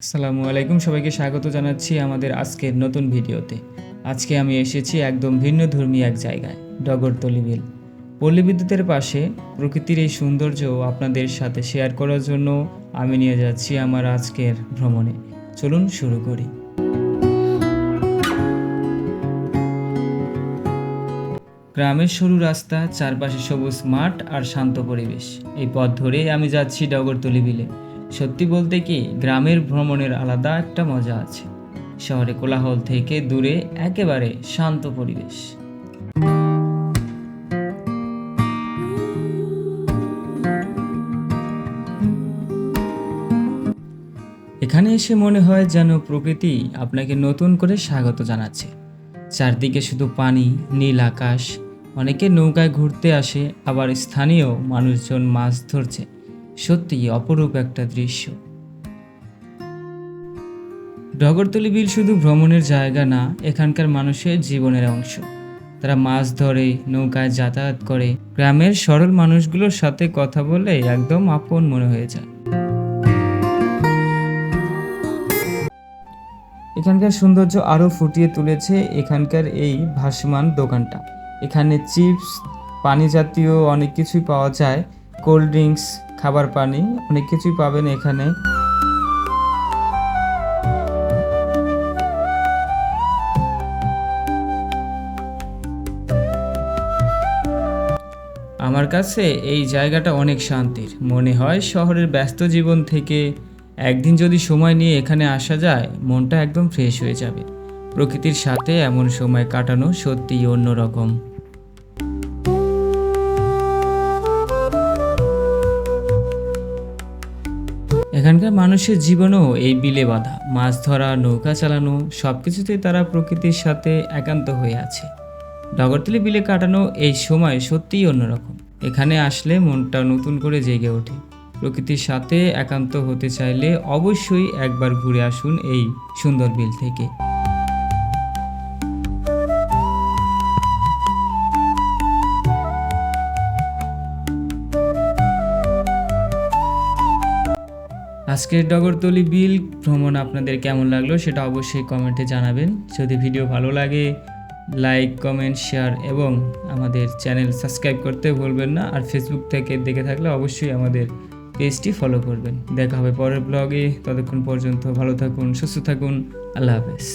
আসসালামু আলাইকুম, সবাইকে স্বাগত জানাচ্ছি আমাদের আজকের নতুন ভিডিওতে। আজকে আমি এসেছি একদম ভিন্ন ধর্মী এক জায়গায়, ডগরতলি বিল। পল্লী বিদ্যুতের পাশে প্রকৃতির এই সৌন্দর্য আপনাদের সাথে শেয়ার করার জন্য আমি নিয়ে যাচ্ছি আমার আজকের ভ্রমণে। চলুন শুরু করি। গ্রামের সরু রাস্তা, চারপাশে সবুজ মাঠ আর শান্ত পরিবেশ। এই পথ ধরে আমি যাচ্ছি ডগরতলি বিলে। সত্যি বলতে কি, গ্রামের ভ্রমণের আলাদা একটা মজা আছে। শহরে কোলাহল থেকে দূরে একেবারে শান্ত পরিবেশ। এখানে এসে মনে হয় যেন প্রকৃতি আপনাকে নতুন করে স্বাগত জানাচ্ছে। চারদিকে শুধু পানি, নীল আকাশ। অনেকে নৌকায় ঘুরতে আসে, আবার স্থানীয় মানুষজন মাছ ধরছে। সত্যিই অপরূপ একটা দৃশ্য। ডগরতলি বিল শুধু ভ্রমণের জায়গা না, এখানকার মানুষের জীবনের অংশ। তারা মাছ ধরে, নৌকায় যাতায়াত করে, গ্রামের সরল মানুষগুলোর সাথে কথা বলে একদম আপন মনে হয়ে যায়। এখানকার সৌন্দর্য আরও ফুটিয়ে তুলেছে এখানকার এই ভাসমান দোকানটা। এখানে চিপস, পানি জাতীয় অনেক কিছুই পাওয়া যায়। কোল্ড ড্রিঙ্কস, খাবার পানি, অনেক কিছুই পাবেন এখানে। আমার কাছে এই জায়গাটা অনেক শান্তির। মনে হয় শহরের ব্যস্ত জীবন থেকে একদিন যদি সময় নিয়ে এখানে আসা যায়, মনটা একদম ফ্রেশ হয়ে যাবে। প্রকৃতির সাথে এমন সময় কাটানো সত্যিই অন্যরকম। এখানকার মানুষের জীবনও এই বিলে বাঁধা। মাছ ধরা, নৌকা চালানো, সবকিছুতেই তারা প্রকৃতির সাথে একান্ত হয়ে আছে। ডগরতলি বিলে কাটানো এই সময় সত্যিই অন্যরকম। এখানে আসলে মনটা নতুন করে জেগে ওঠে। প্রকৃতির সাথে একান্ত হতে চাইলে অবশ্যই একবার ঘুরে আসুন এই সুন্দর বিল থেকে। আজকের ডগরতলি বিল ভ্রমণ আপনাদের কেমন লাগলো সেটা অবশ্যই কমেন্টে জানাবেন। যদি ভিডিও ভালো লাগে, লাইক, কমেন্ট, শেয়ার এবং আমাদের চ্যানেল সাবস্ক্রাইব করতে ভুলবেন না। আর ফেসবুক থেকে দেখে থাকলে অবশ্যই আমাদের পেজটি ফলো করবেন। দেখা হবে পরের ব্লগে। ততক্ষণ পর্যন্ত ভালো থাকুন, সুস্থ থাকুন। আল্লাহ হাফেজ।